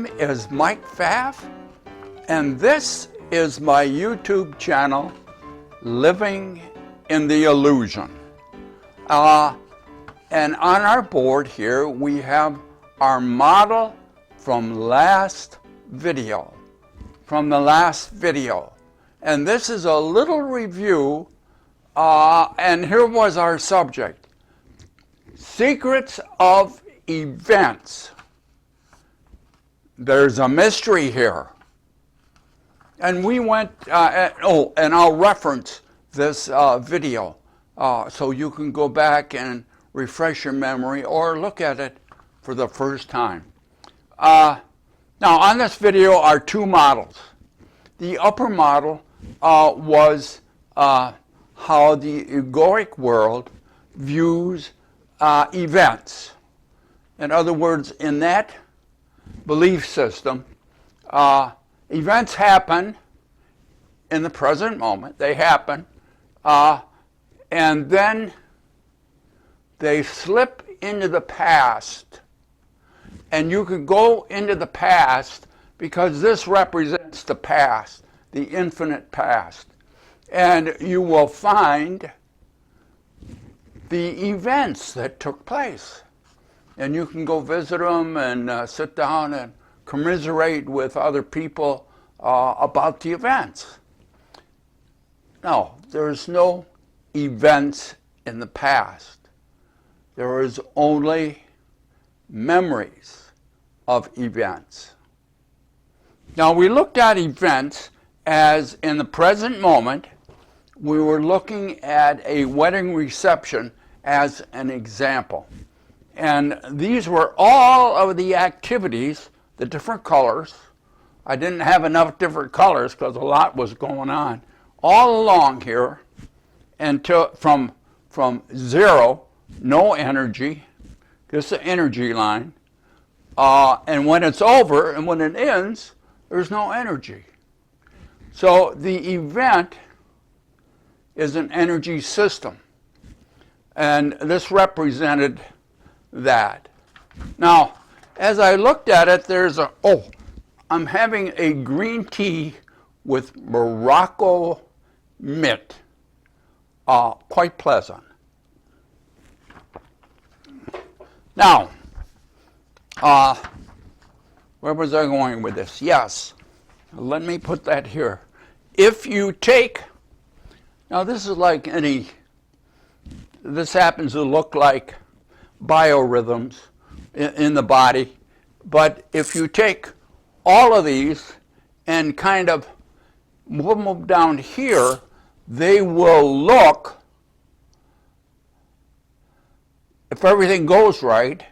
name is Mike Pfaff, and this is my YouTube channel, Living in the Illusion. And on our board here, we have our model from the last video. And this is a little review, and here was our subject: secrets of events. There's a mystery here. And we went, and I'll reference this video so you can go back and refresh your memory or look at it for the first time. Now, on this video are two models. The upper model was how the egoic world views events. In other words, in that belief system, events happen in the present moment. They happen, and then they slip into the past. And you could go into the past because this represents the past, the infinite past. And you will find the events that took place. And you can go visit them and sit down and commiserate with other people about the events. No, there's no events in the past. There is only memories of events. Now, we looked at events as in the present moment. We were looking at a wedding reception as an example. And these were all of the activities, the different colors. I didn't have enough different colors because a lot was going on all along here until from zero, no energy, just the energy line. And when it's over and when it ends, there's no energy. So the event is an energy system. And this represented that. Now, as I looked at it, I'm having a green tea with Morocco mint. Quite pleasant. Now, where was I going with this? Yes, let me put that here. If you take, now this is like this happens to look like biorhythms in the body, but if you take all of these and kind of move them down here, they will look, if everything goes right,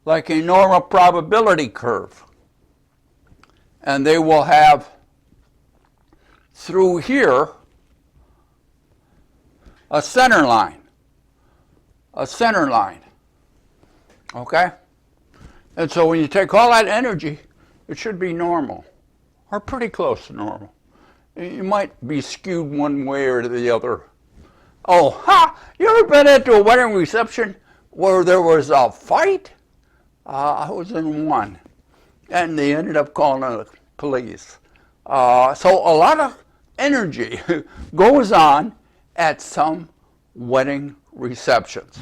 like a normal probability curve. And they will have through here a center line. Okay? And so when you take all that energy, it should be normal, or pretty close to normal. You might be skewed one way or the other. You ever been into a wedding reception where there was a fight? I was in one, and they ended up calling the police. So a lot of energy goes on at some wedding receptions.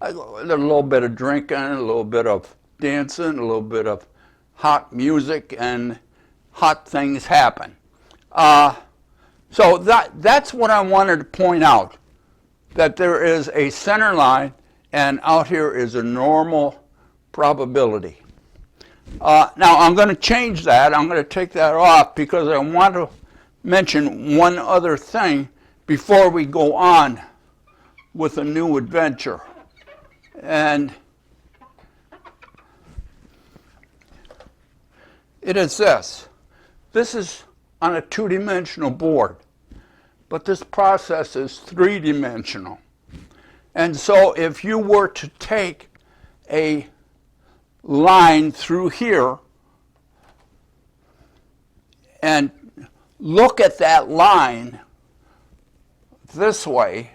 A little bit of drinking, a little bit of dancing, a little bit of hot music, and hot things happen. So that's what I wanted to point out, that there is a center line, and out here is a normal probability. Now I'm going to change that. I'm going to take that off because I want to mention one other thing before we go on with a new adventure. And it is this. This is on a two-dimensional board, but this process is three-dimensional. And so if you were to take a line through here and look at that line this way,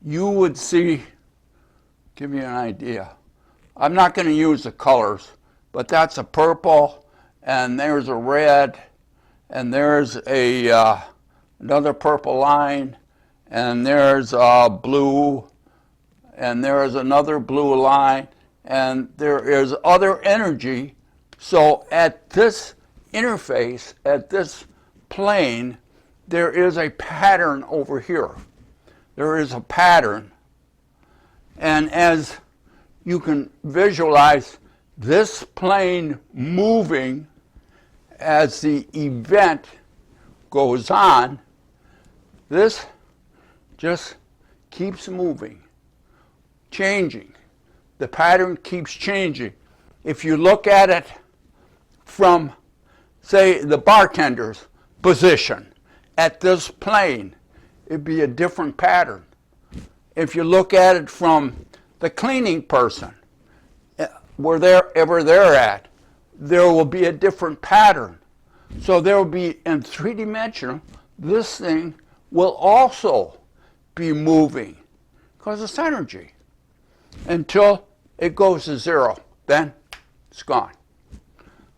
you would see, give you an idea, I'm not going to use the colors, but that's a purple, and there's a red, and there's a another purple line, and there's a blue, and there's another blue line, and there is other energy. So at this interface, at this plane, there is a pattern over here. There is a pattern. And as you can visualize this plane moving as the event goes on, this just keeps moving, changing. The pattern keeps changing. If you look at it from, say, the bartender's position at this plane, it'd be a different pattern. If you look at it from the cleaning person, wherever they're at, there will be a different pattern. So there will be, in three-dimensional, this thing will also be moving because it's energy until it goes to zero. Then it's gone.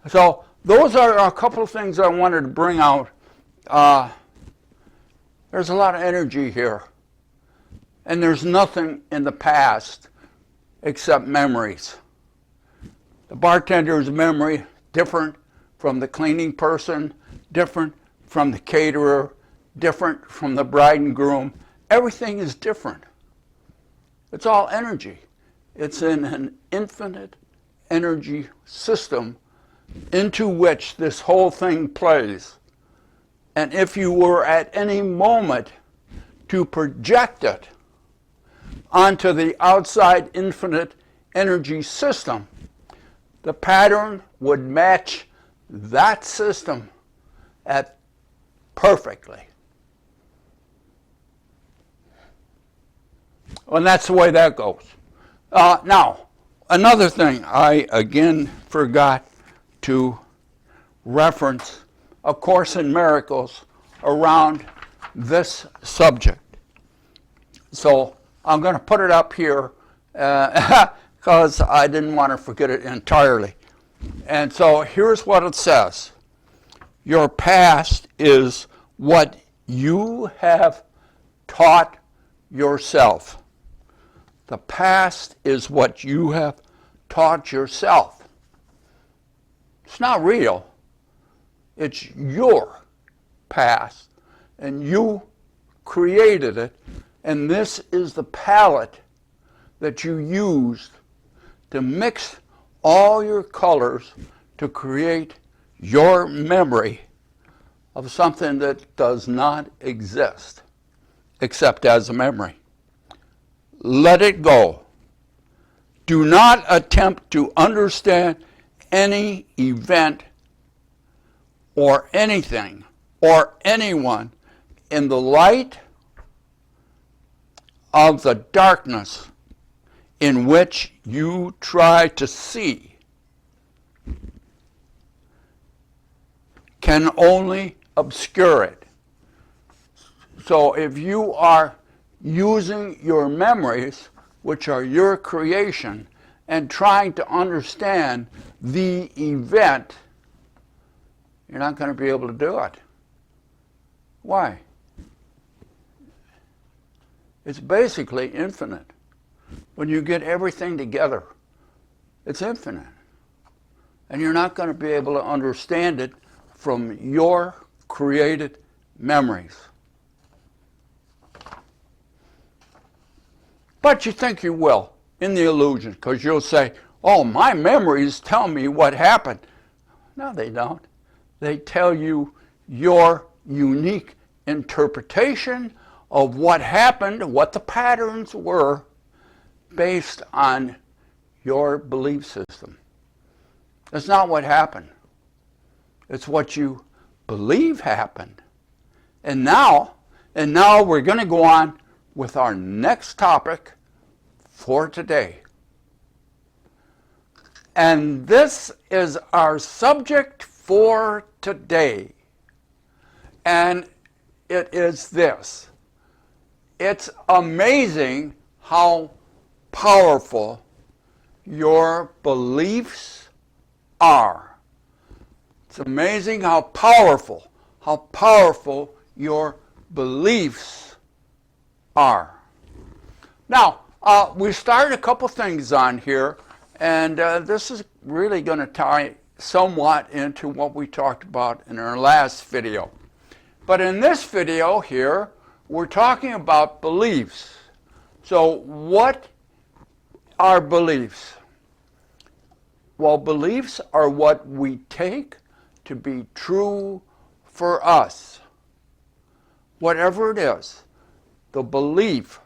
So those are a couple of things I wanted to bring out. There's a lot of energy here. And there's nothing in the past except memories. The bartender's memory, different from the cleaning person, different from the caterer, different from the bride and groom. Everything is different. It's all energy. It's in an infinite energy system into which this whole thing plays. And if you were at any moment to project it onto the outside infinite energy system, the pattern would match that system at perfectly. And that's the way that goes. Now, another thing I again forgot to reference A Course in Miracles around this subject. So I'm going to put it up here because I didn't want to forget it entirely. And so here's what it says. Your past is what you have taught yourself. The past is what you have taught yourself. It's not real. It's your past, and you created it, and this is the palette that you used to mix all your colors to create your memory of something that does not exist except as a memory. Let it go. Do not attempt to understand any event or anything or anyone in the light of the darkness in which you try to see. Can only obscure it. So if you are using your memories, which are your creation, and trying to understand the event, you're not going to be able to do it. Why? It's basically infinite. When you get everything together, it's infinite. And you're not going to be able to understand it from your created memories. But you think you will, in the illusion, because you'll say, oh, my memories tell me what happened. No, they don't. They tell you your unique interpretation of what happened, what the patterns were, based on your belief system. That's not what happened. It's what you believe happened. And now we're going to go on with our next topic for today. And this is our subject for today. And it is this. It's amazing how powerful your beliefs are. It's amazing how powerful your beliefs are. Now, we started a couple things on here, and this is really going to tie somewhat into what we talked about in our last video. But in this video here, we're talking about beliefs. So what are beliefs? Well, beliefs are what we take to be true for us. Whatever it is, the belief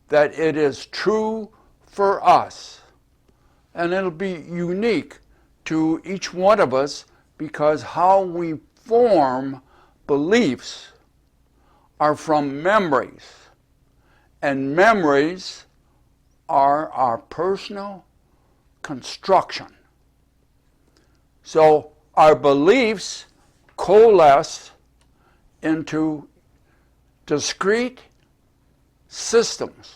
that it is true for us. And it'll be unique to each one of us because how we form beliefs are from memories. And memories are our personal construction. So our beliefs coalesce into discrete systems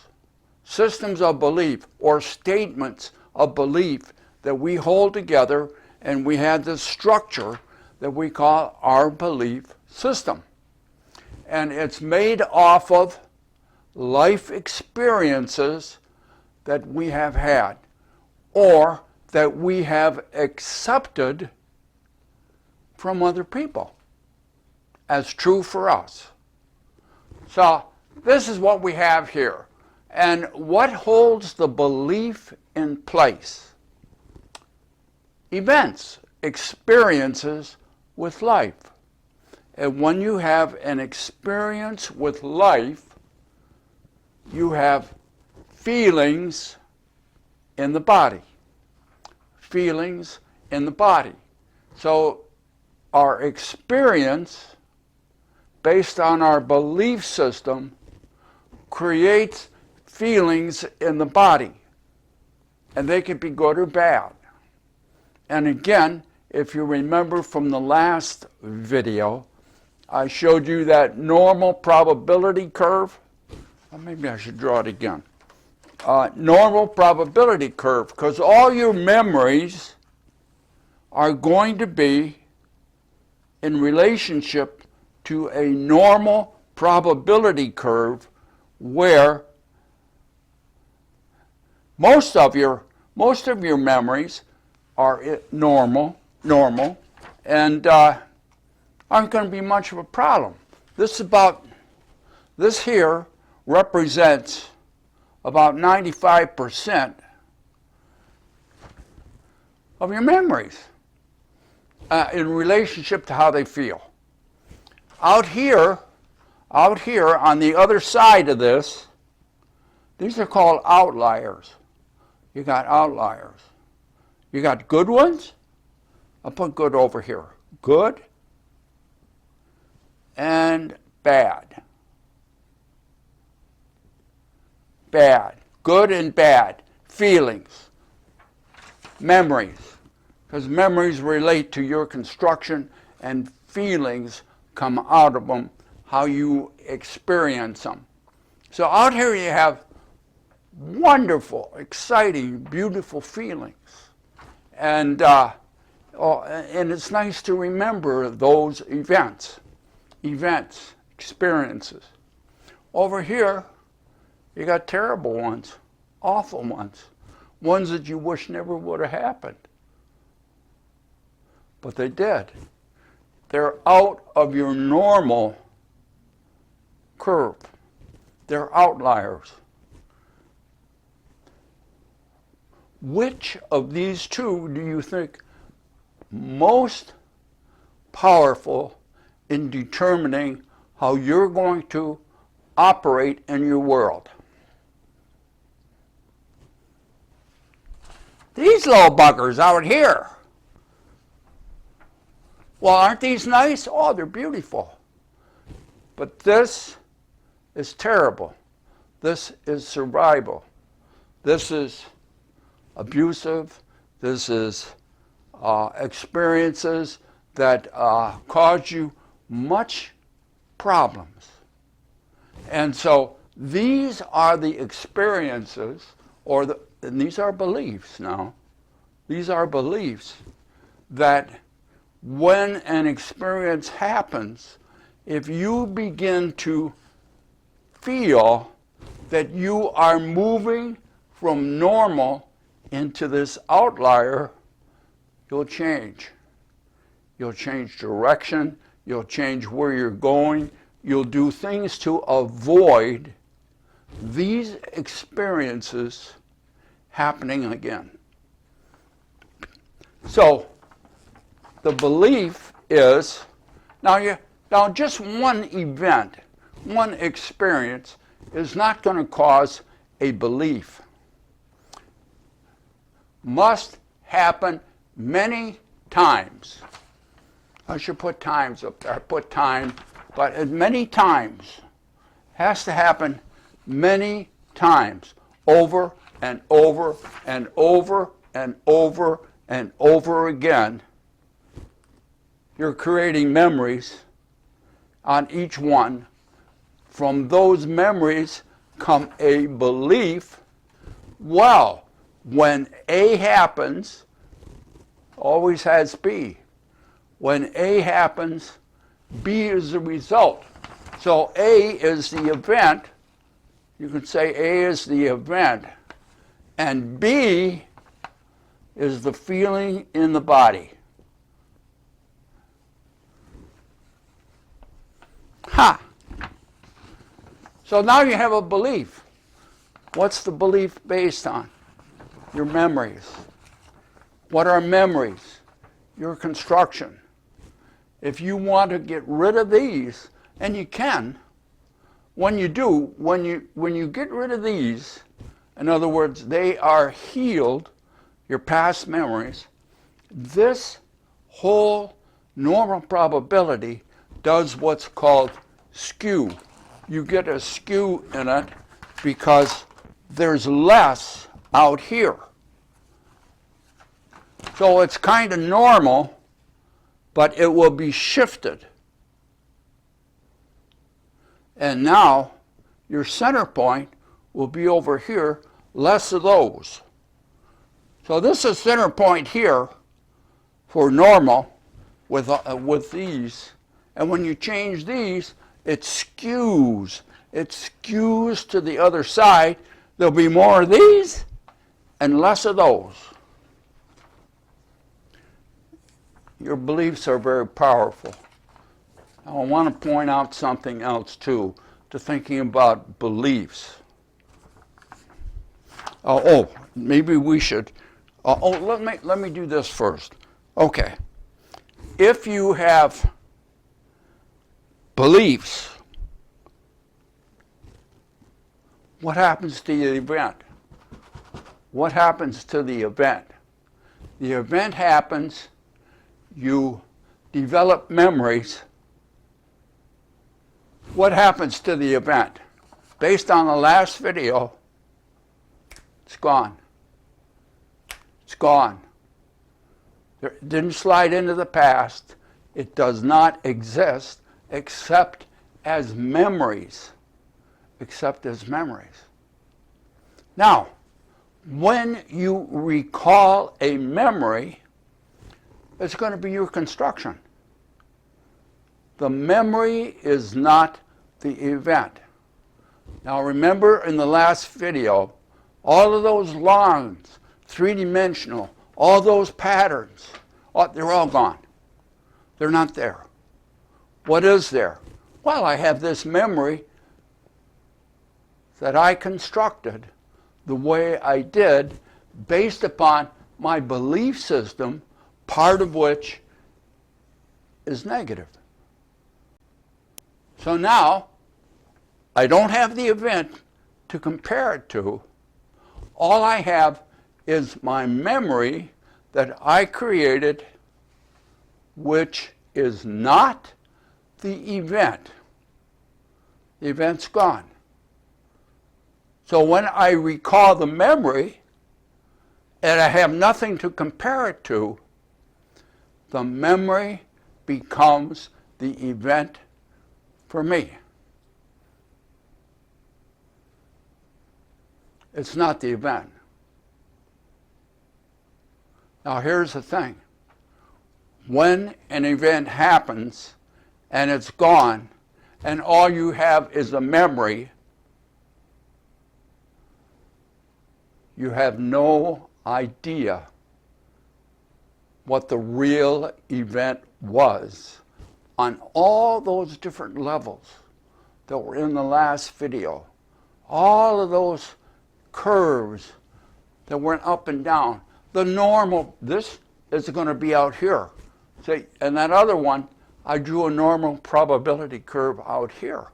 of belief or statements of belief that we hold together, and we have this structure that we call our belief system. And it's made off of life experiences that we have had or that we have accepted from other people as true for us. So this is what we have here. And what holds the belief in place? Events, experiences with life. And when you have an experience with life, you have feelings in the body. Feelings in the body. So our experience, based on our belief system, creates feelings in the body. And they can be good or bad. And again, if you remember from the last video, I showed you that normal probability curve. Well, maybe I should draw it again. Normal probability curve, because all your memories are going to be in relationship to a normal probability curve where most of your memories are normal, and aren't going to be much of a problem. This here represents about 95% of your memories in relationship to how they feel. Out here on the other side of this, these are called outliers. You got outliers. You got good ones. I'll put good over here. Good and bad. Bad. Good and bad. Feelings. Memories. Because memories relate to your construction and feelings come out of them, how you experience them. So out here you have wonderful, exciting, beautiful feelings. And it's nice to remember those events, experiences. Over here, you got terrible ones, awful ones that you wish never would have happened. But they did. They're out of your normal curve. They're outliers. Which of these two do you think most powerful in determining how you're going to operate in your world? These little buggers out here. Well, aren't these nice? Oh, they're beautiful. But this is terrible. This is survival. This is abusive. This is experiences that cause you much problems. And so these are the experiences or and these are beliefs now, these are beliefs that when an experience happens, if you begin to feel that you are moving from normal into this outlier, you'll change. You'll change direction, you'll change where you're going, you'll do things to avoid these experiences happening again. So the belief is, now just one event, one experience is not going to cause a belief. Must happen many times. I should put times up there. I put time, but as many times. Has to happen many times, over and over and over and over and over again. You're creating memories on each one. From those memories come a belief. Well, when A happens, always has B. When A happens, B is the result. So A is the event. You can say A is the event. And B is the feeling in the body. Ha! So now you have a belief. What's the belief based on? Your memories. What are memories? Your construction. If you want to get rid of these, and you can, when you do, when you get rid of these, in other words, they are healed, your past memories, this whole normal probability does what's called skew. You get a skew in it because there's less out here. So it's kind of normal, but it will be shifted. And now your center point will be over here, less of those. So this is center point here for normal with these. And when you change these, it skews. It skews to the other side. There'll be more of these and less of those. Your beliefs are very powerful. Now, I want to point out something else too, to thinking about beliefs. Maybe we should. Let me do this first. Okay. If you have beliefs, what happens to the event? What happens to the event? The event happens, you develop memories. What happens to the event? Based on the last video, it's gone. It's gone. It didn't slide into the past. It does not exist except as memories. Except as memories. Now, when you recall a memory, it's going to be your construction. The memory is not the event. Now remember in the last video, all of those lines, three-dimensional, all those patterns, they're all gone. They're not there. What is there? Well, I have this memory that I constructed the way I did based upon my belief system, part of which is negative. So now, I don't have the event to compare it to. All I have is my memory that I created, which is not the event. The event's gone. So when I recall the memory, and I have nothing to compare it to, the memory becomes the event for me. It's not the event. Now here's the thing. When an event happens and it's gone, and all you have is a memory, you have no idea what the real event was on all those different levels that were in the last video. All of those curves that went up and down. The normal, this is going to be out here. See, and that other one, I drew a normal probability curve out here.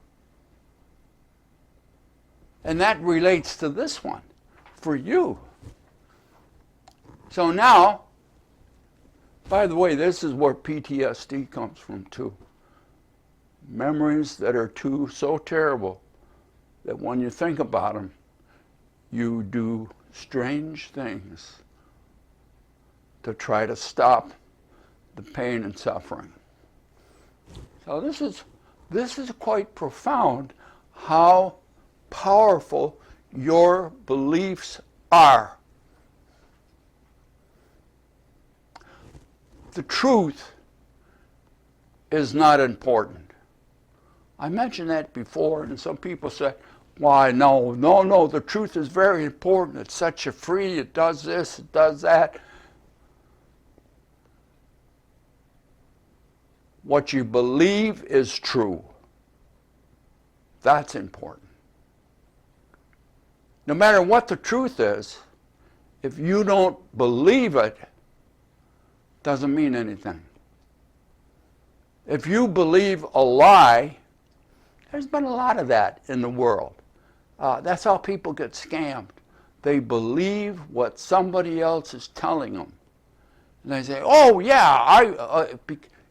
And that relates to this one for you. So now, by the way, this is where PTSD comes from too. Memories that are so terrible that when you think about them, you do strange things to try to stop the pain and suffering. So this is quite profound how powerful your beliefs are. The truth is not important. I mentioned that before, and some people say, why, no, the truth is very important. It sets you free, it does this, it does that. What you believe is true. That's important. No matter what the truth is, if you don't believe it, doesn't mean anything. If you believe a lie, there's been a lot of that in the world. That's how people get scammed. They believe what somebody else is telling them. And they say, oh yeah,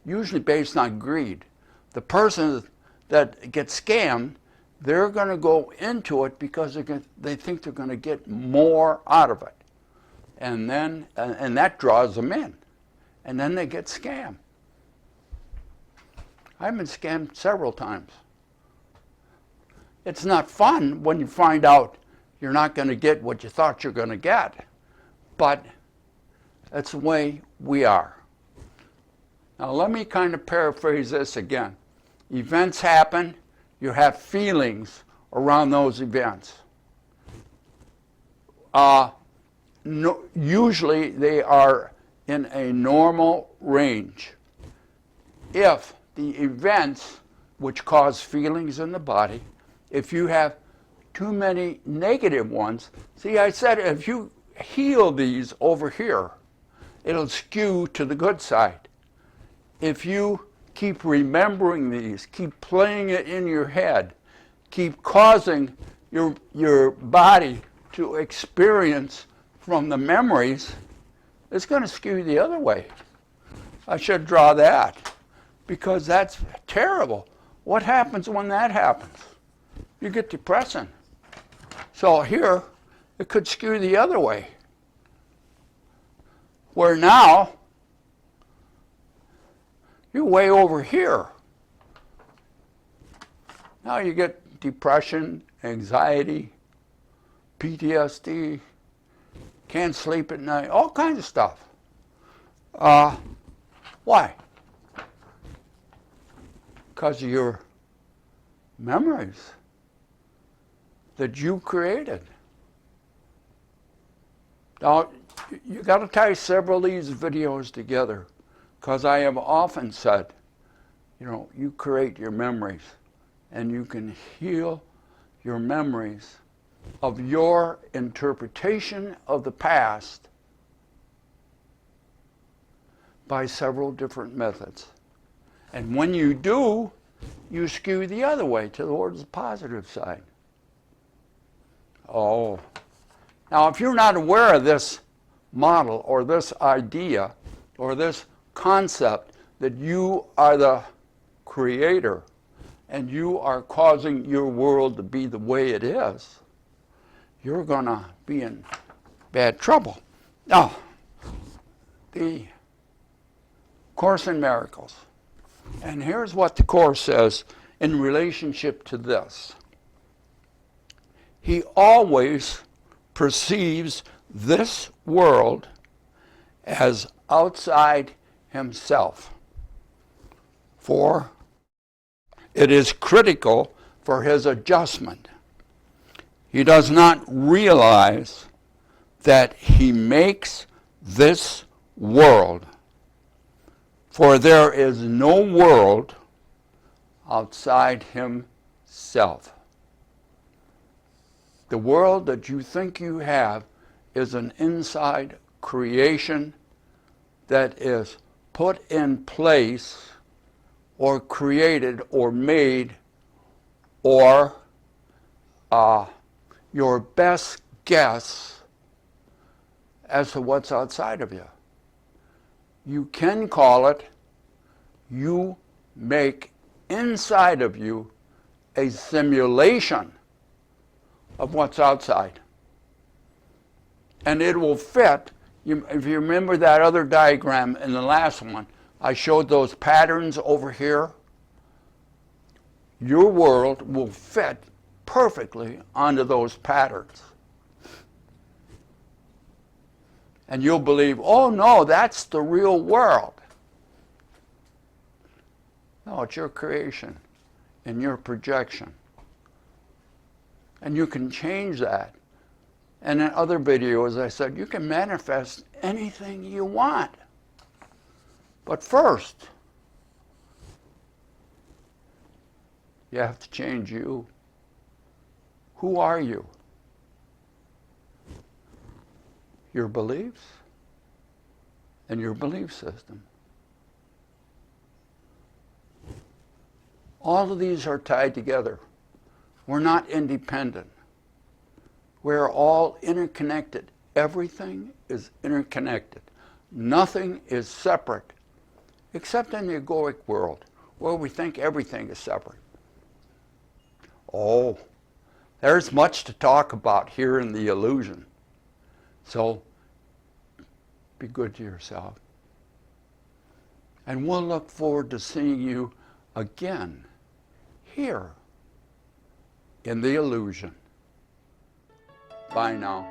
usually based on greed. The person that gets scammed, they're going to go into it because they think they're going to get more out of it. And then, and that draws them in. And then they get scammed. I've been scammed several times. It's not fun when you find out you're not going to get what you thought you're going to get, but that's the way we are. Now let me kind of paraphrase this again. Events happen, you have feelings around those events. Usually they are in a normal range. If the events which cause feelings in the body, if you have too many negative ones, see, I said if you heal these over here, it'll skew to the good side. If you keep remembering these, keep playing it in your head, keep causing your body to experience from the memories, it's going to skew the other way. I should draw that because that's terrible. What happens when that happens? You get depressing. So here, it could skew the other way. Where now, you're way over here. Now you get depression, anxiety, PTSD, can't sleep at night, all kinds of stuff. Why? Because of your memories that you created. Now, you got to tie several of these videos together, because I have often said, you create your memories, and you can heal your memories of your interpretation of the past by several different methods. And when you do, you skew the other way towards the positive side. Oh. Now, if you're not aware of this model or this idea or this concept that you are the creator and you are causing your world to be the way it is, you're going to be in bad trouble. Now, the Course in Miracles. And here's what the Course says in relationship to this. He always perceives this world as outside himself. For it is critical for his adjustment. He does not realize that he makes this world, for there is no world outside himself. The world that you think you have is an inside creation that is put in place or created or made, or your best guess as to what's outside of you. You can call it, you make inside of you a simulation of what's outside. And it will fit. If you remember that other diagram in the last one, I showed those patterns over here. Your world will fit perfectly onto those patterns. And you'll believe, oh no, that's the real world. No, it's your creation and your projection. And you can change that. And in other videos I said, you can manifest anything you want. But first, you have to change you. Who are you? Your beliefs and your belief system. All of these are tied together. We're not independent. We're all interconnected. Everything is interconnected. Nothing is separate, except in the egoic world, where we think everything is separate. Oh, there's much to talk about here in the illusion. So, be good to yourself. And we'll look forward to seeing you again here in the illusion. Bye now.